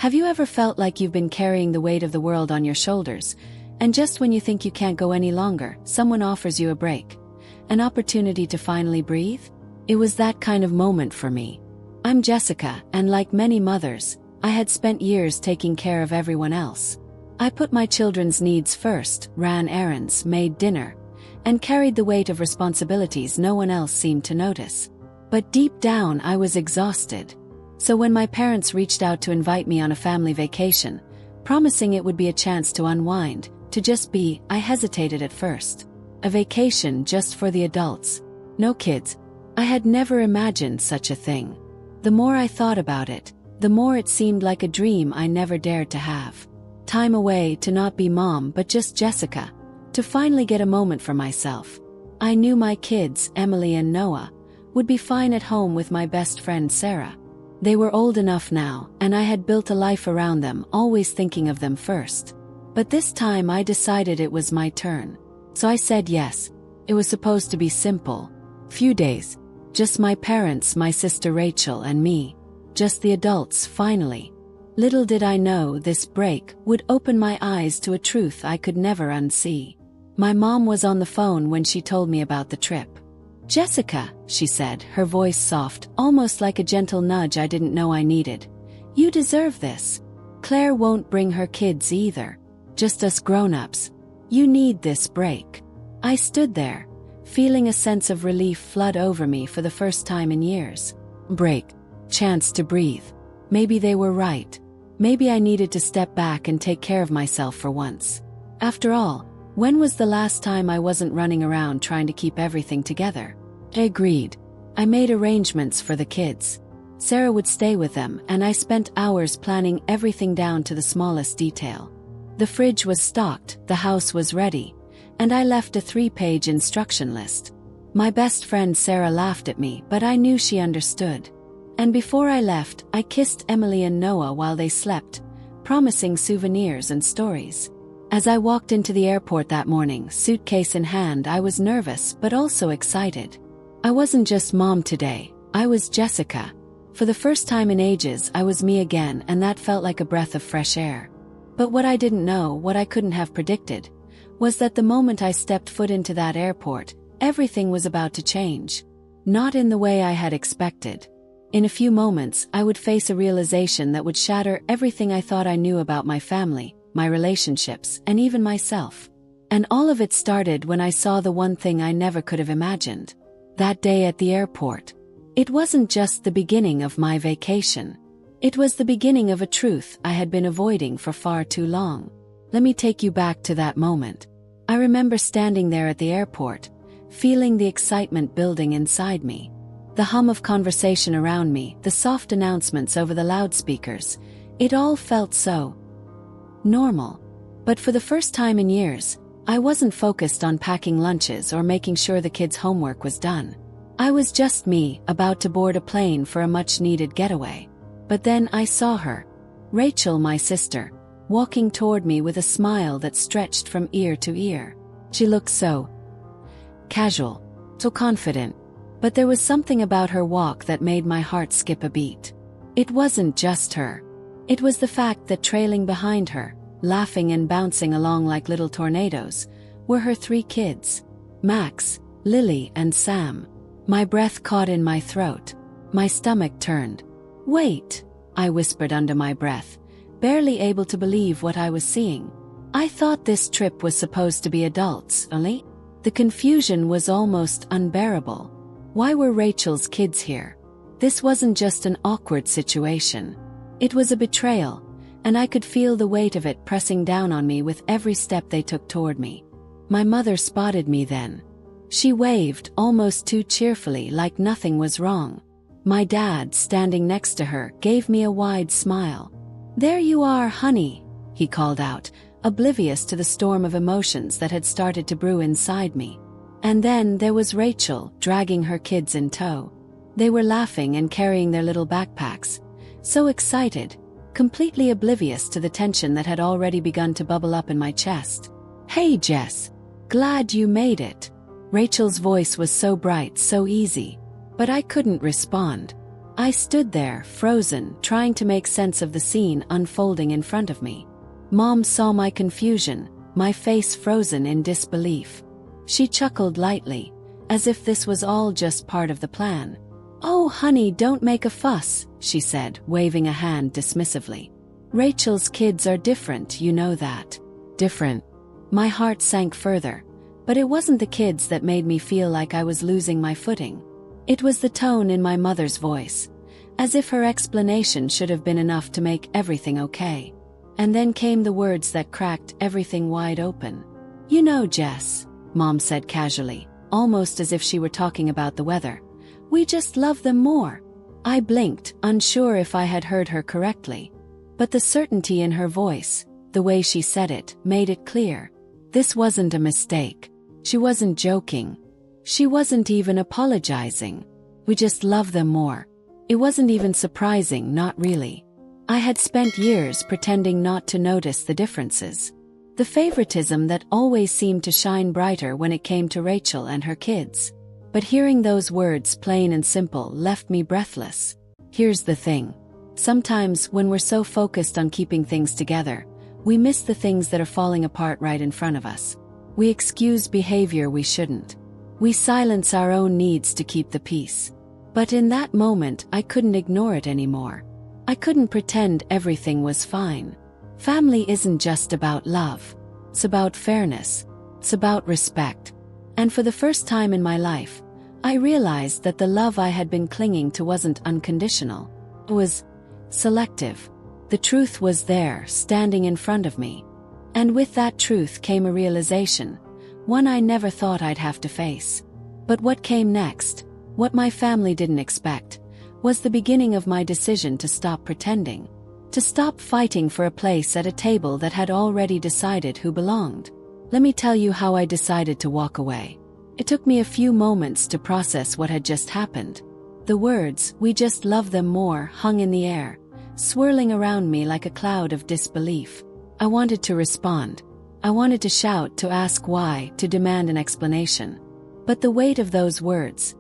Have you ever felt like you've been carrying the weight of the world on your shoulders, and just when you think you can't go any longer, someone offers you a break? An opportunity to finally breathe? It was that kind of moment for me. I'm Jessica, and like many mothers, I had spent years taking care of everyone else. I put my children's needs first, ran errands, made dinner, and carried the weight of responsibilities no one else seemed to notice. But deep down I was exhausted. So when my parents reached out to invite me on a family vacation, promising it would be a chance to unwind, to just be, I hesitated at first. A vacation just for the adults. No kids. I had never imagined such a thing. The more I thought about it, the more it seemed like a dream I never dared to have. Time away to not be mom but just Jessica. To finally get a moment for myself. I knew my kids, Emily and Noah, would be fine at home with my best friend Sarah. They were old enough now, and I had built a life around them, always thinking of them first. But this time I decided it was my turn. So I said yes. It was supposed to be simple. Few days. Just my parents, my sister Rachel and me. Just the adults, finally. Little did I know this break would open my eyes to a truth I could never unsee. My mom was on the phone when she told me about the trip. "Jessica," she said, her voice soft, almost like a gentle nudge I didn't know I needed. "You deserve this. Claire won't bring her kids either. Just us grown-ups. You need this break." I stood there, feeling a sense of relief flood over me for the first time in years. Break. Chance to breathe. Maybe they were right. Maybe I needed to step back and take care of myself for once. After all, when was the last time I wasn't running around trying to keep everything together? I agreed. I made arrangements for the kids. Sarah would stay with them, and I spent hours planning everything down to the smallest detail. The fridge was stocked, the house was ready, and I left a 3-page instruction list. My best friend Sarah laughed at me, but I knew she understood. And before I left, I kissed Emily and Noah while they slept, promising souvenirs and stories. As I walked into the airport that morning, suitcase in hand, I was nervous but also excited. I wasn't just mom today, I was Jessica. For the first time in ages, I was me again, and that felt like a breath of fresh air. But what I didn't know, what I couldn't have predicted, was that the moment I stepped foot into that airport, everything was about to change. Not in the way I had expected. In a few moments, I would face a realization that would shatter everything I thought I knew about my family, my relationships, and even myself. And all of it started when I saw the one thing I never could have imagined. That day at the airport. It wasn't just the beginning of my vacation. It was the beginning of a truth I had been avoiding for far too long. Let me take you back to that moment. I remember standing there at the airport, feeling the excitement building inside me. The hum of conversation around me, the soft announcements over the loudspeakers, it all felt so normal. But for the first time in years, I wasn't focused on packing lunches or making sure the kids' homework was done. I was just me, about to board a plane for a much-needed getaway. But then I saw her, Rachel, my sister, walking toward me with a smile that stretched from ear to ear. She looked so casual, so confident. But there was something about her walk that made my heart skip a beat. It wasn't just her. It was the fact that trailing behind her, laughing and bouncing along like little tornadoes, were her 3 kids. Max, Lily, and Sam. My breath caught in my throat. My stomach turned. "Wait," I whispered under my breath, barely able to believe what I was seeing. I thought this trip was supposed to be adults only. The confusion was almost unbearable. Why were Rachel's kids here? This wasn't just an awkward situation. It was a betrayal, and I could feel the weight of it pressing down on me with every step they took toward me. My mother spotted me then. She waved, almost too cheerfully, like nothing was wrong. My dad, standing next to her, gave me a wide smile. "There you are, honey," he called out, oblivious to the storm of emotions that had started to brew inside me. And then there was Rachel, dragging her kids in tow. They were laughing and carrying their little backpacks, so excited, completely oblivious to the tension that had already begun to bubble up in my chest. "Hey Jess, glad you made it." Rachel's voice was so bright, so easy, but I couldn't respond. I stood there, frozen, trying to make sense of the scene unfolding in front of me. Mom saw my confusion, my face frozen in disbelief. She chuckled lightly, as if this was all just part of the plan. "Oh, honey, don't make a fuss," she said, waving a hand dismissively. "Rachel's kids are different, you know that." Different. My heart sank further, but it wasn't the kids that made me feel like I was losing my footing. It was the tone in my mother's voice, as if her explanation should have been enough to make everything okay. And then came the words that cracked everything wide open. "You know, Jess," Mom said casually, almost as if she were talking about the weather, "we just love them more." I blinked, unsure if I had heard her correctly. But the certainty in her voice, the way she said it, made it clear. This wasn't a mistake. She wasn't joking. She wasn't even apologizing. We just love them more. It wasn't even surprising, not really. I had spent years pretending not to notice the differences. The favoritism that always seemed to shine brighter when it came to Rachel and her kids. But hearing those words plain and simple left me breathless. Here's the thing. Sometimes when we're so focused on keeping things together, we miss the things that are falling apart right in front of us. We excuse behavior we shouldn't. We silence our own needs to keep the peace. But in that moment, I couldn't ignore it anymore. I couldn't pretend everything was fine. Family isn't just about love. It's about fairness. It's about respect. And for the first time in my life, I realized that the love I had been clinging to wasn't unconditional. It was selective. The truth was there, standing in front of me. And with that truth came a realization, one I never thought I'd have to face. But what came next, what my family didn't expect, was the beginning of my decision to stop pretending. To stop fighting for a place at a table that had already decided who belonged. Let me tell you how I decided to walk away. It took me a few moments to process what had just happened. The words, "we just love them more," hung in the air, swirling around me like a cloud of disbelief. I wanted to respond. I wanted to shout, to ask why, to demand an explanation. But the weight of those words,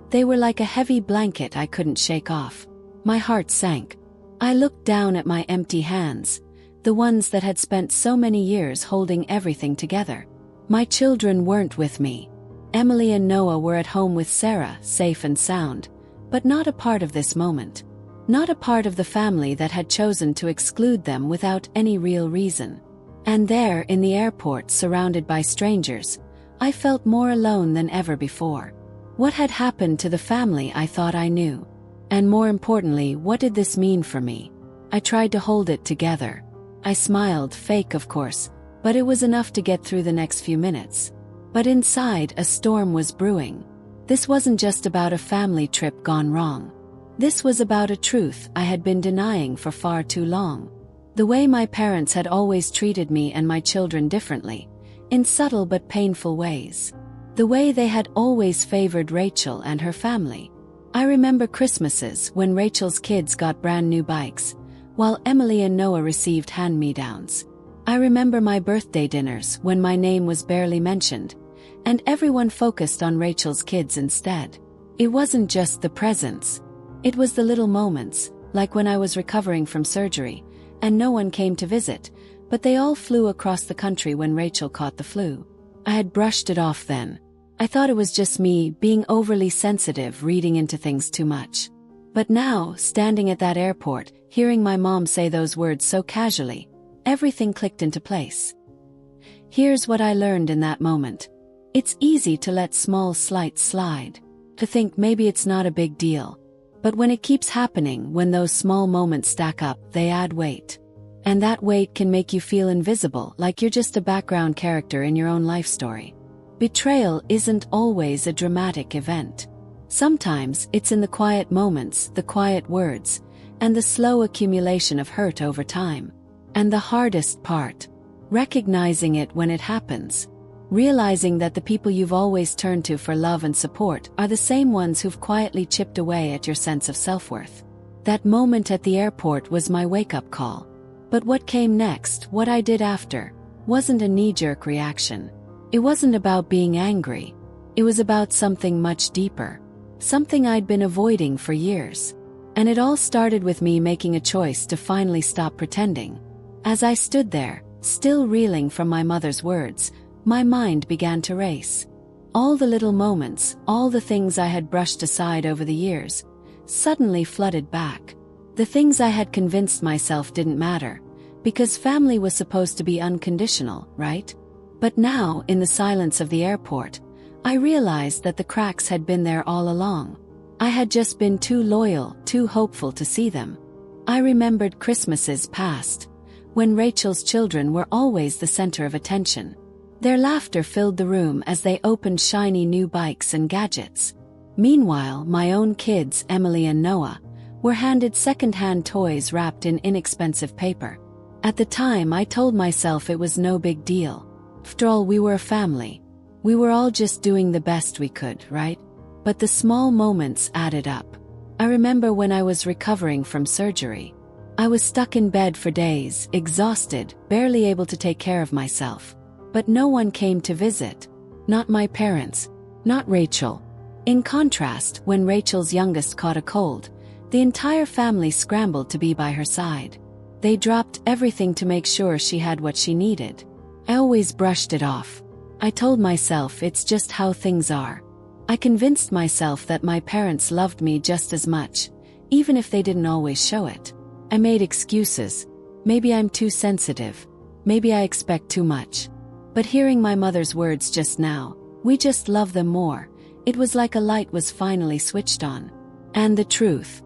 they were like a heavy blanket I couldn't shake off. My heart sank. I looked down at my empty hands, the ones that had spent so many years holding everything together. My children weren't with me. Emily and Noah were at home with Sarah, safe and sound, but not a part of this moment. Not a part of the family that had chosen to exclude them without any real reason. And there, in the airport, surrounded by strangers, I felt more alone than ever before. What had happened to the family I thought I knew? And more importantly, what did this mean for me? I tried to hold it together. I smiled, fake of course, but it was enough to get through the next few minutes. But inside, a storm was brewing. This wasn't just about a family trip gone wrong. This was about a truth I had been denying for far too long. The way my parents had always treated me and my children differently, in subtle but painful ways. The way they had always favored Rachel and her family. I remember Christmases when Rachel's kids got brand new bikes, while Emily and Noah received hand-me-downs. I remember my birthday dinners when my name was barely mentioned, and everyone focused on Rachel's kids instead. It wasn't just the presents. It was the little moments, like when I was recovering from surgery, and no one came to visit, but they all flew across the country when Rachel caught the flu. I had brushed it off then. I thought it was just me being overly sensitive, reading into things too much. But now, standing at that airport, hearing my mom say those words so casually, everything clicked into place. Here's what I learned in that moment. It's easy to let small slights slide, to think maybe it's not a big deal. But when it keeps happening, when those small moments stack up, they add weight. And that weight can make you feel invisible, like you're just a background character in your own life story. Betrayal isn't always a dramatic event. Sometimes it's in the quiet moments, the quiet words, and the slow accumulation of hurt over time. And the hardest part, recognizing it when it happens. Realizing that the people you've always turned to for love and support are the same ones who've quietly chipped away at your sense of self-worth. That moment at the airport was my wake-up call. But what came next, what I did after, wasn't a knee-jerk reaction. It wasn't about being angry. It was about something much deeper. Something I'd been avoiding for years. And it all started with me making a choice to finally stop pretending. As I stood there, still reeling from my mother's words, my mind began to race. All the little moments, all the things I had brushed aside over the years, suddenly flooded back. The things I had convinced myself didn't matter, because family was supposed to be unconditional, right? But now, in the silence of the airport, I realized that the cracks had been there all along. I had just been too loyal, too hopeful to see them. I remembered Christmases past, when Rachel's children were always the center of attention. Their laughter filled the room as they opened shiny new bikes and gadgets. Meanwhile, my own kids, Emily and Noah, were handed second-hand toys wrapped in inexpensive paper. At the time, I told myself it was no big deal. After all, we were a family. We were all just doing the best we could, right? But the small moments added up. I remember when I was recovering from surgery. I was stuck in bed for days, exhausted, barely able to take care of myself. But no one came to visit. Not my parents. Not Rachel. In contrast, when Rachel's youngest caught a cold, the entire family scrambled to be by her side. They dropped everything to make sure she had what she needed. I always brushed it off. I told myself it's just how things are. I convinced myself that my parents loved me just as much, even if they didn't always show it. I made excuses. Maybe I'm too sensitive. Maybe I expect too much. But hearing my mother's words just now, we just love them more, it was like a light was finally switched on. And the truth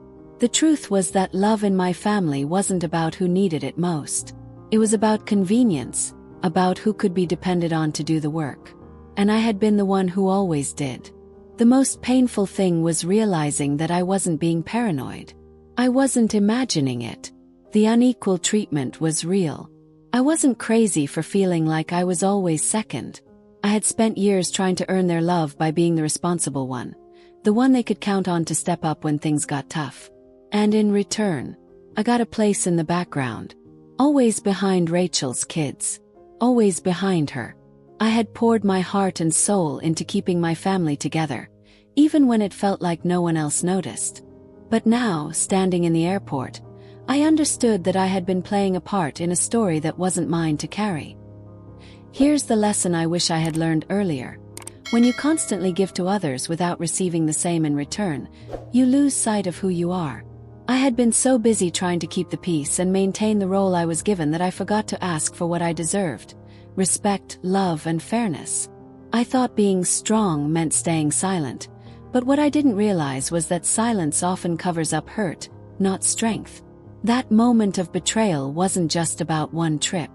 was that love in my family wasn't about who needed it most. It was about convenience, about who could be depended on to do the work. And I had been the one who always did. The most painful thing was realizing that I wasn't being paranoid. I wasn't imagining it. The unequal treatment was real. I wasn't crazy for feeling like I was always second. I had spent years trying to earn their love by being the responsible one, the one they could count on to step up when things got tough. And in return, I got a place in the background, always behind Rachel's kids, always behind her. I had poured my heart and soul into keeping my family together, even when it felt like no one else noticed. But now, standing in the airport, I understood that I had been playing a part in a story that wasn't mine to carry. Here's the lesson I wish I had learned earlier. When you constantly give to others without receiving the same in return, you lose sight of who you are. I had been so busy trying to keep the peace and maintain the role I was given that I forgot to ask for what I deserved: respect, love, and fairness. I thought being strong meant staying silent, but what I didn't realize was that silence often covers up hurt, not strength. That moment of betrayal wasn't just about one trip.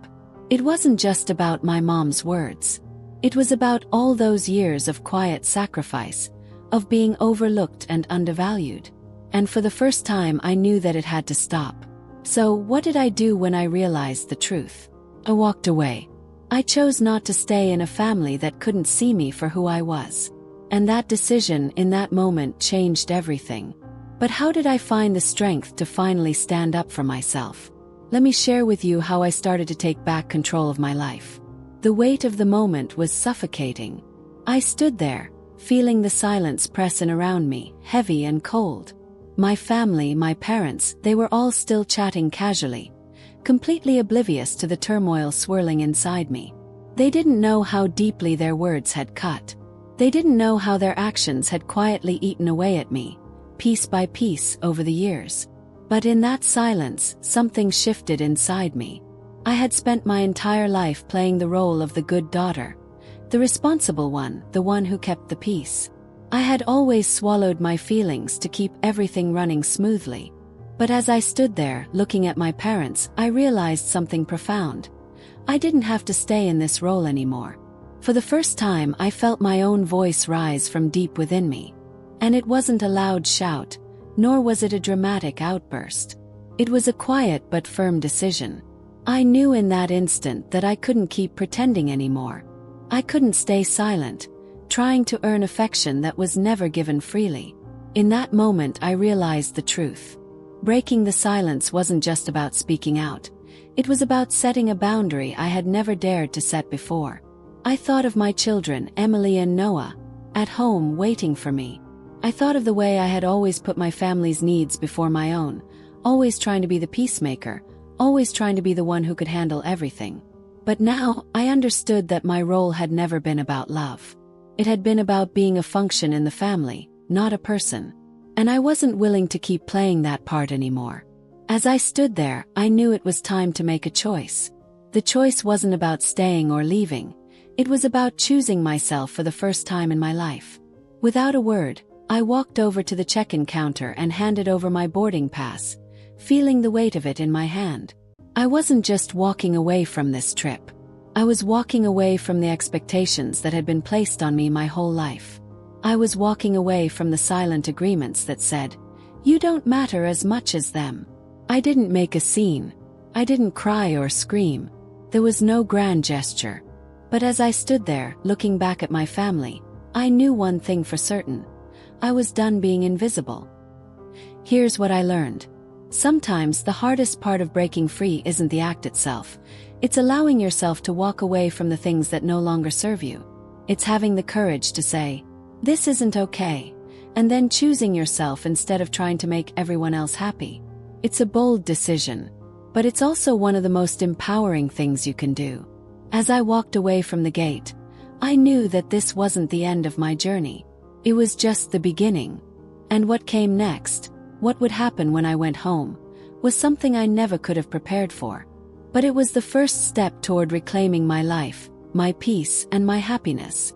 It wasn't just about my mom's words. It was about all those years of quiet sacrifice, of being overlooked and undervalued. And for the first time, I knew that it had to stop. So, what did I do when I realized the truth? I walked away. I chose not to stay in a family that couldn't see me for who I was. And that decision in that moment changed everything. But how did I find the strength to finally stand up for myself? Let me share with you how I started to take back control of my life. The weight of the moment was suffocating. I stood there, feeling the silence press in around me, heavy and cold. My family, my parents, they were all still chatting casually, completely oblivious to the turmoil swirling inside me. They didn't know how deeply their words had cut. They didn't know how their actions had quietly eaten away at me, piece by piece, over the years. But in that silence, something shifted inside me. I had spent my entire life playing the role of the good daughter, the responsible one, the one who kept the peace. I had always swallowed my feelings to keep everything running smoothly. But as I stood there, looking at my parents, I realized something profound. I didn't have to stay in this role anymore. For the first time, I felt my own voice rise from deep within me. And it wasn't a loud shout, nor was it a dramatic outburst. It was a quiet but firm decision. I knew in that instant that I couldn't keep pretending anymore. I couldn't stay silent, trying to earn affection that was never given freely. In that moment, I realized the truth. Breaking the silence wasn't just about speaking out. It was about setting a boundary I had never dared to set before. I thought of my children, Emily and Noah, at home waiting for me. I thought of the way I had always put my family's needs before my own, always trying to be the peacemaker, always trying to be the one who could handle everything. But now, I understood that my role had never been about love. It had been about being a function in the family, not a person. And I wasn't willing to keep playing that part anymore. As I stood there, I knew it was time to make a choice. The choice wasn't about staying or leaving. It was about choosing myself for the first time in my life. Without a word, I walked over to the check-in counter and handed over my boarding pass, feeling the weight of it in my hand. I wasn't just walking away from this trip. I was walking away from the expectations that had been placed on me my whole life. I was walking away from the silent agreements that said, "You don't matter as much as them." I didn't make a scene. I didn't cry or scream. There was no grand gesture. But as I stood there, looking back at my family, I knew one thing for certain. I was done being invisible. Here's what I learned. Sometimes the hardest part of breaking free isn't the act itself. It's allowing yourself to walk away from the things that no longer serve you. It's having the courage to say, "This isn't okay," and then choosing yourself instead of trying to make everyone else happy. It's a bold decision, but it's also one of the most empowering things you can do. As I walked away from the gate, I knew that this wasn't the end of my journey. It was just the beginning. And what came next, what would happen when I went home, was something I never could have prepared for. But it was the first step toward reclaiming my life, my peace, and my happiness.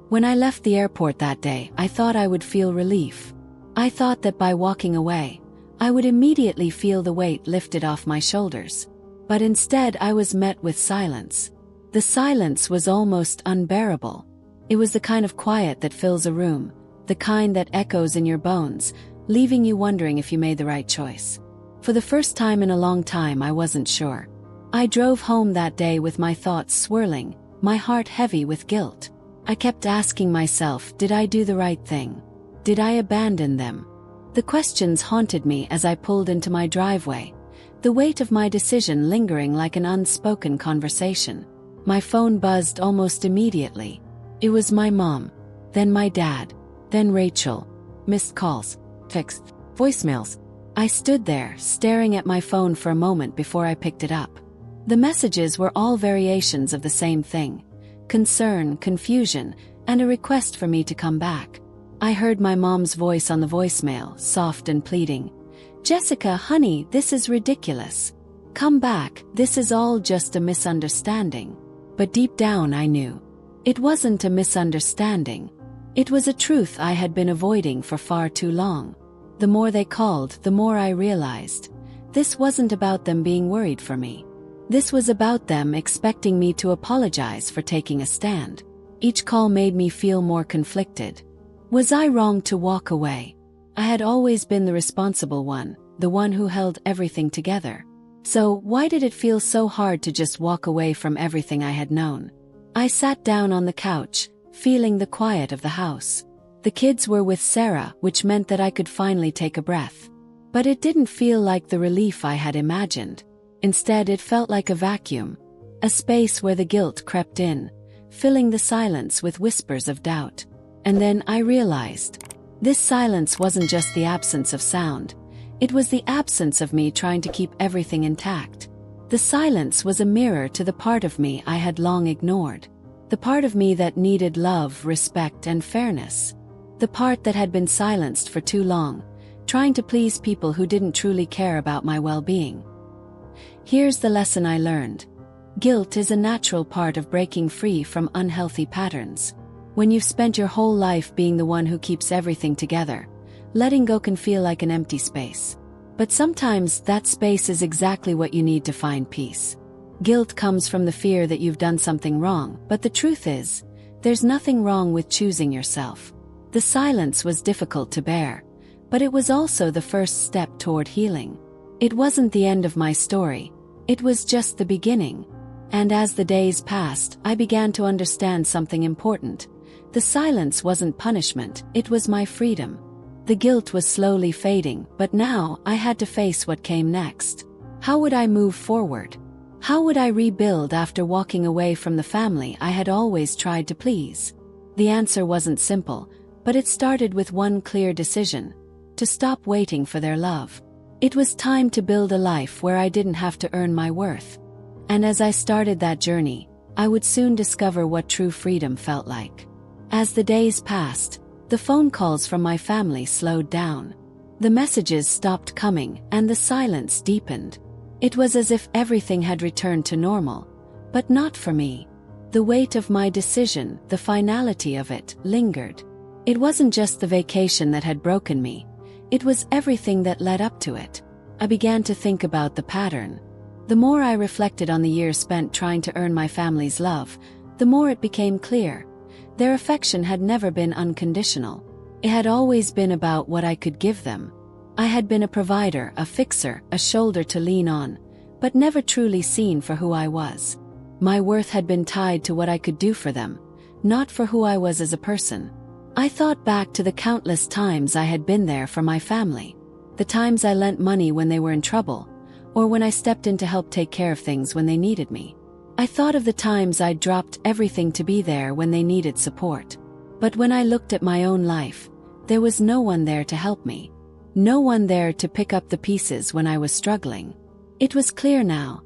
When I left the airport that day, I thought I would feel relief. I thought that by walking away, I would immediately feel the weight lifted off my shoulders. But instead I was met with silence. The silence was almost unbearable. It was the kind of quiet that fills a room, the kind that echoes in your bones, leaving you wondering if you made the right choice. For the first time in a long time, I wasn't sure. I drove home that day with my thoughts swirling, my heart heavy with guilt. I kept asking myself, did I do the right thing? Did I abandon them? The questions haunted me as I pulled into my driveway, the weight of my decision lingering like an unspoken conversation. My phone buzzed almost immediately. It was my mom, then my dad, then Rachel. Missed calls, texts, voicemails. I stood there, staring at my phone for a moment before I picked it up. The messages were all variations of the same thing: concern, confusion, and a request for me to come back. I heard my mom's voice on the voicemail, soft and pleading. "Jessica, honey, this is ridiculous. Come back, this is all just a misunderstanding." But deep down I knew. It wasn't a misunderstanding. It was a truth I had been avoiding for far too long. The more they called, the more I realized. This wasn't about them being worried for me. This was about them expecting me to apologize for taking a stand. Each call made me feel more conflicted. Was I wrong to walk away? I had always been the responsible one, the one who held everything together. So why did it feel so hard to just walk away from everything I had known? I sat down on the couch, feeling the quiet of the house. The kids were with Sarah, which meant that I could finally take a breath. But it didn't feel like the relief I had imagined. Instead, it felt like a vacuum, a space where the guilt crept in, filling the silence with whispers of doubt. And then I realized, this silence wasn't just the absence of sound. It was the absence of me trying to keep everything intact. The silence was a mirror to the part of me I had long ignored. The part of me that needed love, respect, and fairness. The part that had been silenced for too long, trying to please people who didn't truly care about my well-being. Here's the lesson I learned. Guilt is a natural part of breaking free from unhealthy patterns. When you've spent your whole life being the one who keeps everything together, letting go can feel like an empty space. But sometimes that space is exactly what you need to find peace. Guilt comes from the fear that you've done something wrong, but the truth is, there's nothing wrong with choosing yourself. The silence was difficult to bear, but it was also the first step toward healing. It wasn't the end of my story, it was just the beginning. And as the days passed, I began to understand something important. The silence wasn't punishment, it was my freedom. The guilt was slowly fading, but now I had to face what came next. How would I move forward? How would I rebuild after walking away from the family I had always tried to please? The answer wasn't simple, But it started with one clear decision: to stop waiting for their love. It was time to build a life where I didn't have to earn my worth. And as I started that journey, I would soon discover what true freedom felt like. As the days passed, the phone calls from my family slowed down. The messages stopped coming, and the silence deepened. It was as if everything had returned to normal, but not for me. The weight of my decision, the finality of it, lingered. It wasn't just the vacation that had broken me. It was everything that led up to it. I began to think about the pattern. The more I reflected on the years spent trying to earn my family's love, the more it became clear. Their affection had never been unconditional. It had always been about what I could give them. I had been a provider, a fixer, a shoulder to lean on, but never truly seen for who I was. My worth had been tied to what I could do for them, not for who I was as a person. I thought back to the countless times I had been there for my family. The times I lent money when they were in trouble, or when I stepped in to help take care of things when they needed me. I thought of the times I'd dropped everything to be there when they needed support. But when I looked at my own life, there was no one there to help me. No one there to pick up the pieces when I was struggling. It was clear now.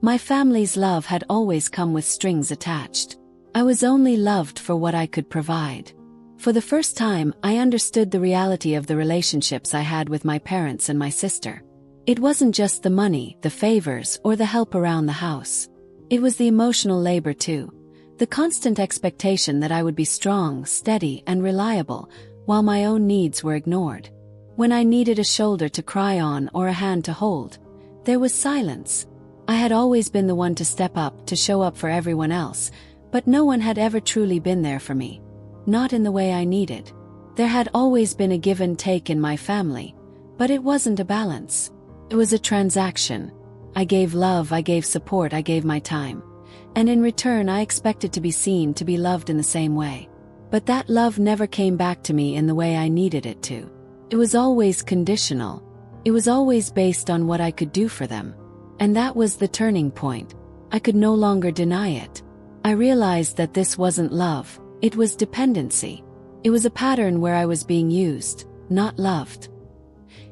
My family's love had always come with strings attached. I was only loved for what I could provide. For the first time, I understood the reality of the relationships I had with my parents and my sister. It wasn't just the money, the favors, or the help around the house. It was the emotional labor too. The constant expectation that I would be strong, steady, and reliable, while my own needs were ignored. When I needed a shoulder to cry on or a hand to hold, there was silence. I had always been the one to step up, to show up for everyone else, but no one had ever truly been there for me. Not in the way I needed. There had always been a give and take in my family, but it wasn't a balance. It was a transaction. I gave love, I gave support, I gave my time. And in return I expected to be seen, to be loved in the same way. But that love never came back to me in the way I needed it to. It was always conditional. It was always based on what I could do for them. And that was the turning point. I could no longer deny it. I realized that this wasn't love. It was dependency. It was a pattern where I was being used, not loved.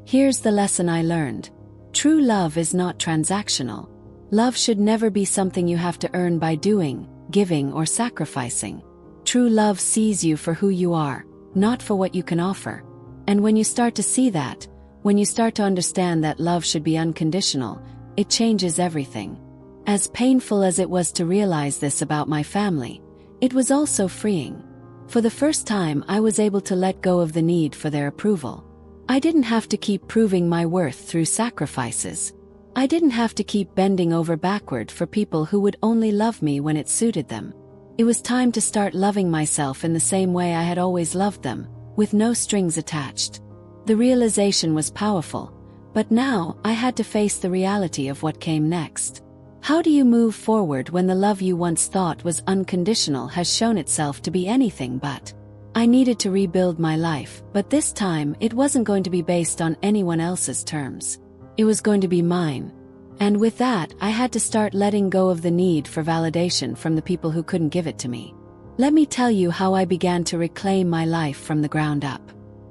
Here's the lesson I learned. True love is not transactional. Love should never be something you have to earn by doing, giving, or sacrificing. True love sees you for who you are, not for what you can offer. And when you start to see that, when you start to understand that love should be unconditional, it changes everything. As painful as it was to realize this about my family, it was also freeing. For the first time, I was able to let go of the need for their approval. I didn't have to keep proving my worth through sacrifices. I didn't have to keep bending over backward for people who would only love me when it suited them. It was time to start loving myself in the same way I had always loved them, with no strings attached. The realization was powerful, but now I had to face the reality of what came next. How do you move forward when the love you once thought was unconditional has shown itself to be anything but? I needed to rebuild my life, but this time it wasn't going to be based on anyone else's terms. It was going to be mine. And with that, I had to start letting go of the need for validation from the people who couldn't give it to me. Let me tell you how I began to reclaim my life from the ground up.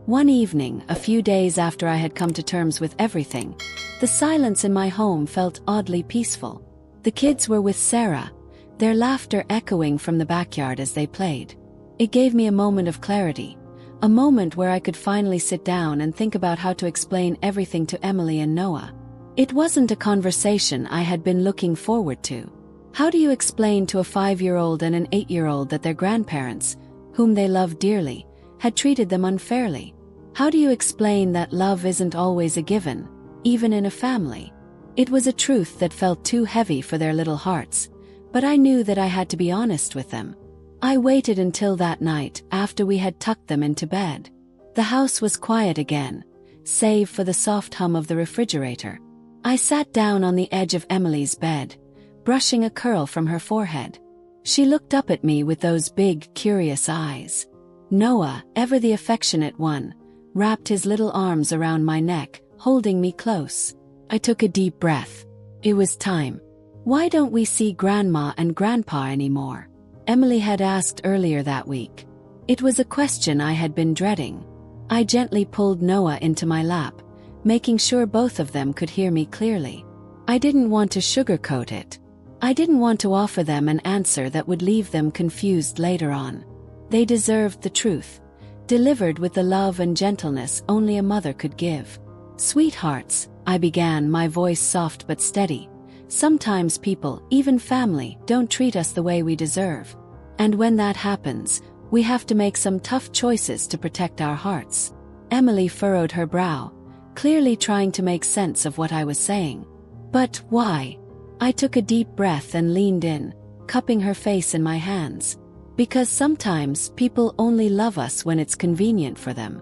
One evening, a few days after I had come to terms with everything, the silence in my home felt oddly peaceful. The kids were with Sarah, their laughter echoing from the backyard as they played. It gave me a moment of clarity, a moment where I could finally sit down and think about how to explain everything to Emily and Noah. It wasn't a conversation I had been looking forward to. How do you explain to a 5-year-old and an 8-year-old that their grandparents, whom they loved dearly, had treated them unfairly? How do you explain that love isn't always a given, even in a family? It was a truth that felt too heavy for their little hearts, but I knew that I had to be honest with them. I waited until that night, after we had tucked them into bed. The house was quiet again, save for the soft hum of the refrigerator. I sat down on the edge of Emily's bed, brushing a curl from her forehead. She looked up at me with those big, curious eyes. Noah, ever the affectionate one, wrapped his little arms around my neck, holding me close. I took a deep breath. It was time. "Why don't we see Grandma and Grandpa anymore?" Emily had asked earlier that week. It was a question I had been dreading. I gently pulled Noah into my lap, making sure both of them could hear me clearly. I didn't want to sugarcoat it. I didn't want to offer them an answer that would leave them confused later on. They deserved the truth, delivered with the love and gentleness only a mother could give. "Sweethearts," I began, my voice soft but steady. "Sometimes people, even family, don't treat us the way we deserve. And when that happens, we have to make some tough choices to protect our hearts." Emily furrowed her brow, clearly trying to make sense of what I was saying. "But why?" I took a deep breath and leaned in, cupping her face in my hands. "Because sometimes people only love us when it's convenient for them.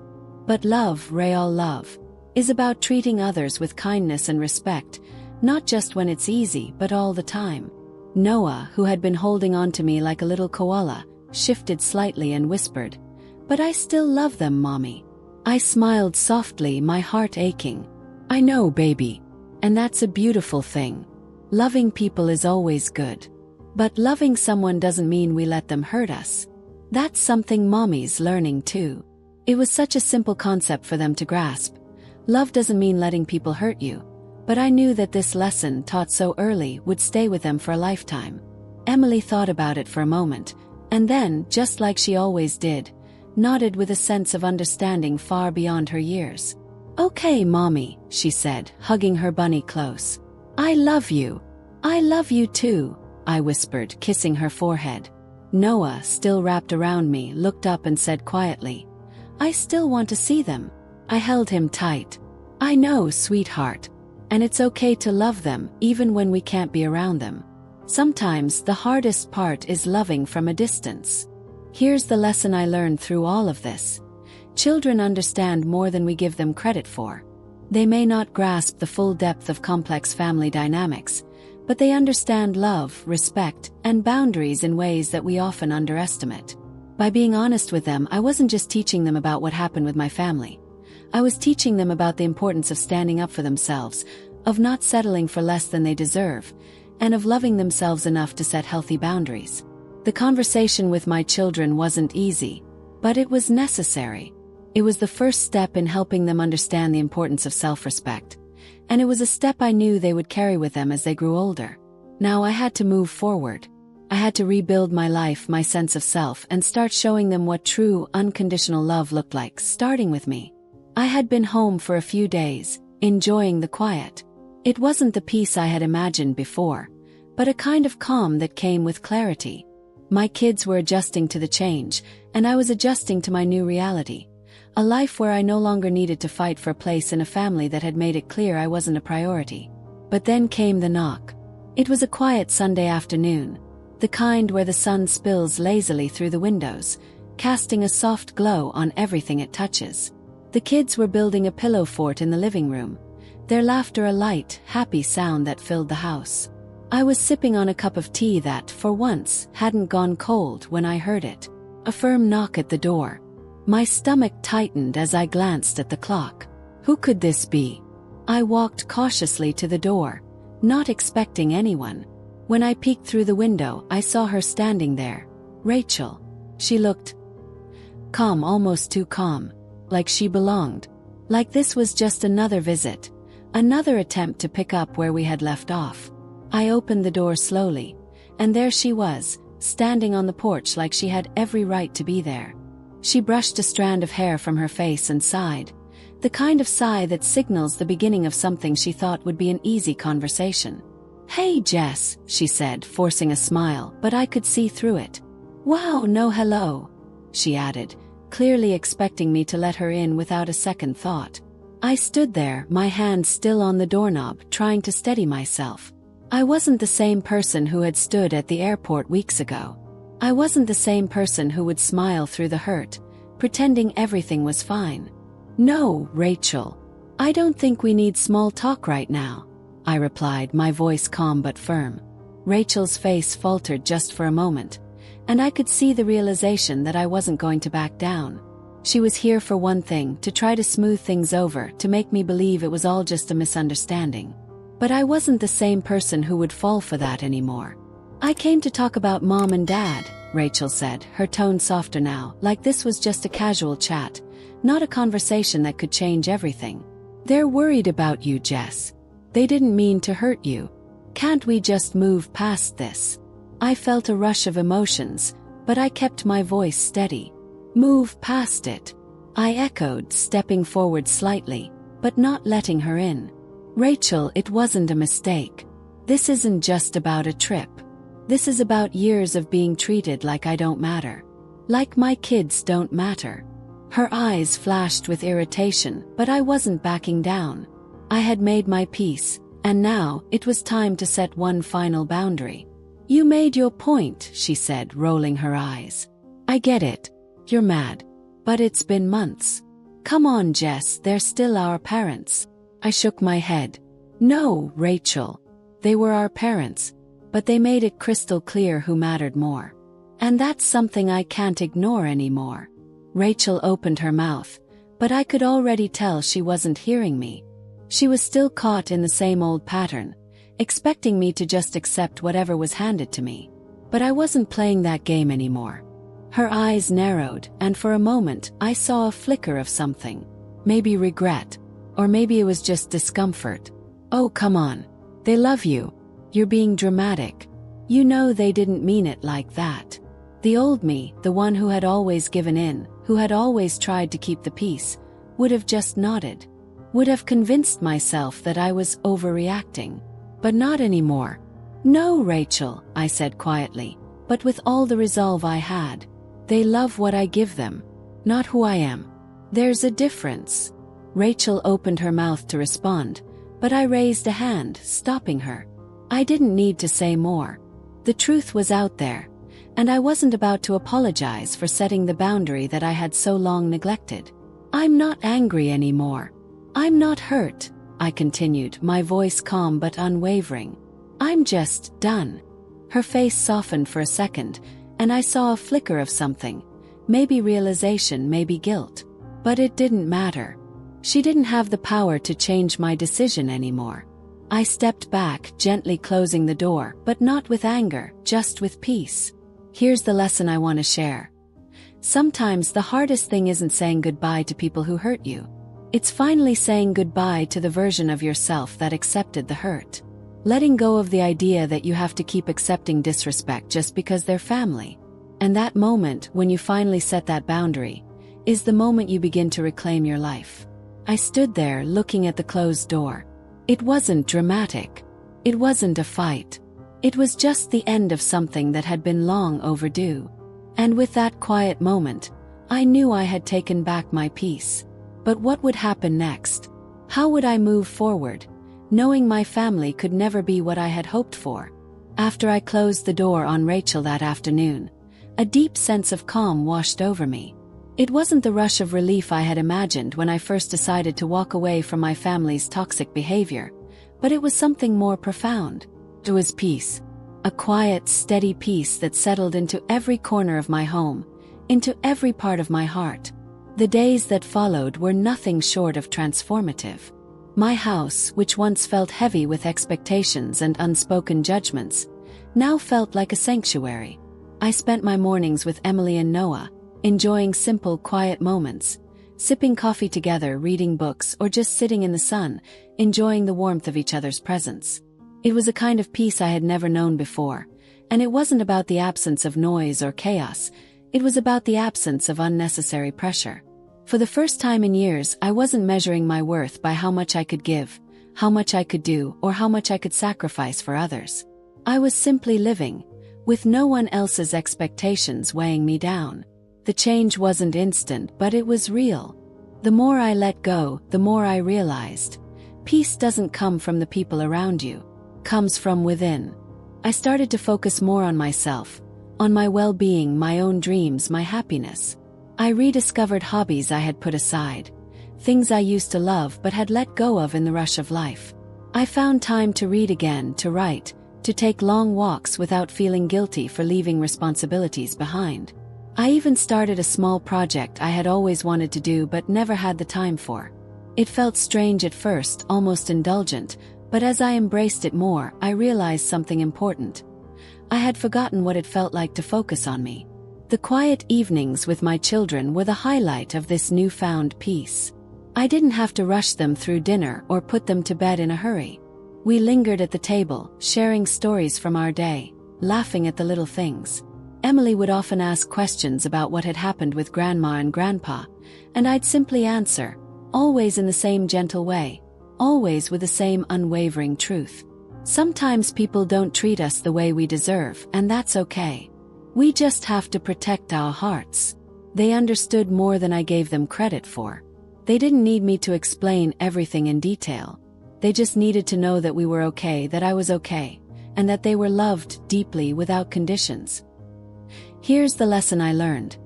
But love, real love, is about treating others with kindness and respect, not just when it's easy but all the time." Noah, who had been holding on to me like a little koala, shifted slightly and whispered, "But I still love them, Mommy." I smiled softly, my heart aching. "I know, baby. And that's a beautiful thing. Loving people is always good. But loving someone doesn't mean we let them hurt us. That's something Mommy's learning too." It was such a simple concept for them to grasp. Love doesn't mean letting people hurt you. But I knew that this lesson, taught so early, would stay with them for a lifetime. Emily thought about it for a moment, and then, just like she always did, nodded with a sense of understanding far beyond her years. "Okay, Mommy," she said, hugging her bunny close. "I love you. I love you too," I whispered, kissing her forehead. Noah, still wrapped around me, looked up and said quietly, "I still want to see them." I held him tight. "I know, sweetheart. And it's okay to love them, even when we can't be around them. Sometimes the hardest part is loving from a distance." Here's the lesson I learned through all of this. Children understand more than we give them credit for. They may not grasp the full depth of complex family dynamics, but they understand love, respect, and boundaries in ways that we often underestimate. By being honest with them, I wasn't just teaching them about what happened with my family. I was teaching them about the importance of standing up for themselves, of not settling for less than they deserve, and of loving themselves enough to set healthy boundaries. The conversation with my children wasn't easy, but it was necessary. It was the first step in helping them understand the importance of self-respect, and it was a step I knew they would carry with them as they grew older. Now I had to move forward. I had to rebuild my life, my sense of self, and start showing them what true, unconditional love looked like, starting with me. I had been home for a few days, enjoying the quiet. It wasn't the peace I had imagined before, but a kind of calm that came with clarity. My kids were adjusting to the change, and I was adjusting to my new reality. A life where I no longer needed to fight for a place in a family that had made it clear I wasn't a priority. But then came the knock. It was a quiet Sunday afternoon, the kind where the sun spills lazily through the windows, casting a soft glow on everything it touches. The kids were building a pillow fort in the living room, their laughter a light, happy sound that filled the house. I was sipping on a cup of tea that, for once, hadn't gone cold when I heard it. A firm knock at the door. My stomach tightened as I glanced at the clock. Who could this be? I walked cautiously to the door, not expecting anyone. When I peeked through the window, I saw her standing there. Rachel. She looked calm, almost too calm, like she belonged. Like this was just another visit, another attempt to pick up where we had left off. I opened the door slowly, and there she was, standing on the porch like she had every right to be there. She brushed a strand of hair from her face and sighed, the kind of sigh that signals the beginning of something she thought would be an easy conversation. "Hey, Jess," she said, forcing a smile, but I could see through it. "Wow, no hello," she added, clearly expecting me to let her in without a second thought. I stood there, my hand still on the doorknob, trying to steady myself. I wasn't the same person who had stood at the airport weeks ago. I wasn't the same person who would smile through the hurt, pretending everything was fine. "No, Rachel. I don't think we need small talk right now," I replied, my voice calm but firm. Rachel's face faltered just for a moment, and I could see the realization that I wasn't going to back down. She was here for one thing, to try to smooth things over, to make me believe it was all just a misunderstanding. But I wasn't the same person who would fall for that anymore. "I came to talk about Mom and Dad," Rachel said, her tone softer now, like this was just a casual chat, not a conversation that could change everything. They're worried about you, Jess. They didn't mean to hurt you. Can't we just move past this? I felt a rush of emotions, but I kept my voice steady. Move past it, I echoed, stepping forward slightly, but not letting her in. Rachel, it wasn't a mistake. This isn't just about a trip. This is about years of being treated like I don't matter. Like my kids don't matter. Her eyes flashed with irritation, but I wasn't backing down. I had made my peace, and now it was time to set one final boundary. You made your point, she said, rolling her eyes. I get it. You're mad. But it's been months. Come on, Jess, they're still our parents. I shook my head. No, Rachel. They were our parents, but they made it crystal clear who mattered more. And that's something I can't ignore anymore. Rachel opened her mouth, but I could already tell she wasn't hearing me. She was still caught in the same old pattern, expecting me to just accept whatever was handed to me. But I wasn't playing that game anymore. Her eyes narrowed, and for a moment I saw a flicker of something. Maybe regret, or maybe it was just discomfort. Oh, come on. They love you. You're being dramatic. You know they didn't mean it like that. The old me, the one who had always given in, who had always tried to keep the peace, would have just nodded. Would have convinced myself that I was overreacting. But not anymore. No, Rachel, I said quietly, but with all the resolve I had. They love what I give them, not who I am. There's a difference. Rachel opened her mouth to respond, but I raised a hand, stopping her. I didn't need to say more. The truth was out there, and I wasn't about to apologize for setting the boundary that I had so long neglected. I'm not angry anymore. I'm not hurt, I continued, my voice calm but unwavering. I'm just done. Her face softened for a second, and I saw a flicker of something. Maybe realization, maybe guilt. But it didn't matter. She didn't have the power to change my decision anymore. I stepped back, gently closing the door, but not with anger, just with peace. Here's the lesson I want to share. Sometimes the hardest thing isn't saying goodbye to people who hurt you. It's finally saying goodbye to the version of yourself that accepted the hurt. Letting go of the idea that you have to keep accepting disrespect just because they're family. And that moment, when you finally set that boundary, is the moment you begin to reclaim your life. I stood there, looking at the closed door. It wasn't dramatic. It wasn't a fight. It was just the end of something that had been long overdue. And with that quiet moment, I knew I had taken back my peace. But what would happen next? How would I move forward, knowing my family could never be what I had hoped for? After I closed the door on Rachel that afternoon, a deep sense of calm washed over me. It wasn't the rush of relief I had imagined when I first decided to walk away from my family's toxic behavior, but it was something more profound. It was peace. A quiet, steady peace that settled into every corner of my home, into every part of my heart. The days that followed were nothing short of transformative. My house, which once felt heavy with expectations and unspoken judgments, now felt like a sanctuary. I spent my mornings with Emily and Noah, enjoying simple, quiet moments, sipping coffee together, reading books, or just sitting in the sun, enjoying the warmth of each other's presence. It was a kind of peace I had never known before, and it wasn't about the absence of noise or chaos, it was about the absence of unnecessary pressure. For the first time in years, I wasn't measuring my worth by how much I could give, how much I could do, or how much I could sacrifice for others. I was simply living, with no one else's expectations weighing me down. The change wasn't instant, but it was real. The more I let go, the more I realized. Peace doesn't come from the people around you. It comes from within. I started to focus more on myself, on my well-being, my own dreams, my happiness. I rediscovered hobbies I had put aside, things I used to love but had let go of in the rush of life. I found time to read again, to write, to take long walks without feeling guilty for leaving responsibilities behind. I even started a small project I had always wanted to do but never had the time for. It felt strange at first, almost indulgent, but as I embraced it more, I realized something important. I had forgotten what it felt like to focus on me. The quiet evenings with my children were the highlight of this newfound peace. I didn't have to rush them through dinner or put them to bed in a hurry. We lingered at the table, sharing stories from our day, laughing at the little things. Emily would often ask questions about what had happened with Grandma and Grandpa, and I'd simply answer, always in the same gentle way, always with the same unwavering truth. Sometimes people don't treat us the way we deserve, and that's okay. We just have to protect our hearts. They understood more than I gave them credit for. They didn't need me to explain everything in detail. They just needed to know that we were okay, that I was okay, and that they were loved deeply without conditions. Here's the lesson I learned.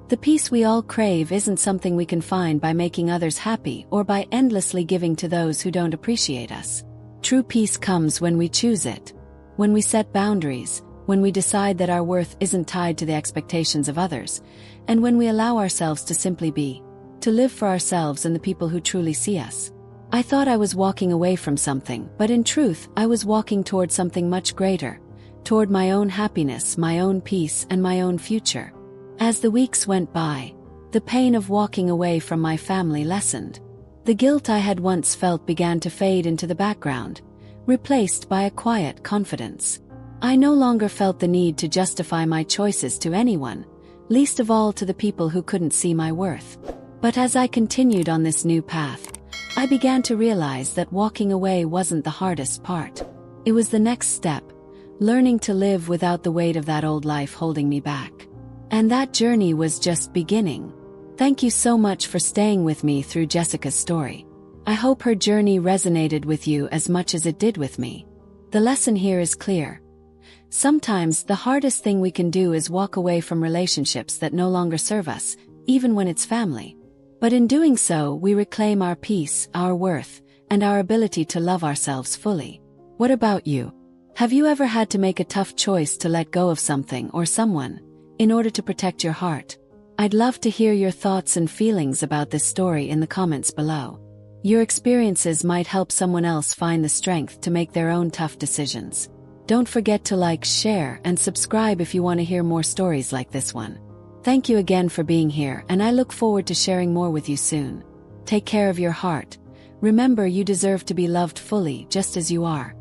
The peace we all crave isn't something we can find by making others happy or by endlessly giving to those who don't appreciate us. True peace comes when we choose it, when we set boundaries, when we decide that our worth isn't tied to the expectations of others, and when we allow ourselves to simply be, to live for ourselves and the people who truly see us. I thought I was walking away from something, but in truth, I was walking toward something much greater, toward my own happiness, my own peace, and my own future. As the weeks went by, the pain of walking away from my family lessened. The guilt I had once felt began to fade into the background, replaced by a quiet confidence. I no longer felt the need to justify my choices to anyone, least of all to the people who couldn't see my worth. But as I continued on this new path, I began to realize that walking away wasn't the hardest part. It was the next step, learning to live without the weight of that old life holding me back. And that journey was just beginning. Thank you so much for staying with me through Jessica's story. I hope her journey resonated with you as much as it did with me. The lesson here is clear. Sometimes the hardest thing we can do is walk away from relationships that no longer serve us, even when it's family. But in doing so, we reclaim our peace, our worth, and our ability to love ourselves fully. What about you? Have you ever had to make a tough choice to let go of something or someone in order to protect your heart? I'd love to hear your thoughts and feelings about this story in the comments below. Your experiences might help someone else find the strength to make their own tough decisions. Don't forget to like, share, and subscribe if you want to hear more stories like this one. Thank you again for being here, and I look forward to sharing more with you soon. Take care of your heart. Remember, you deserve to be loved fully, just as you are.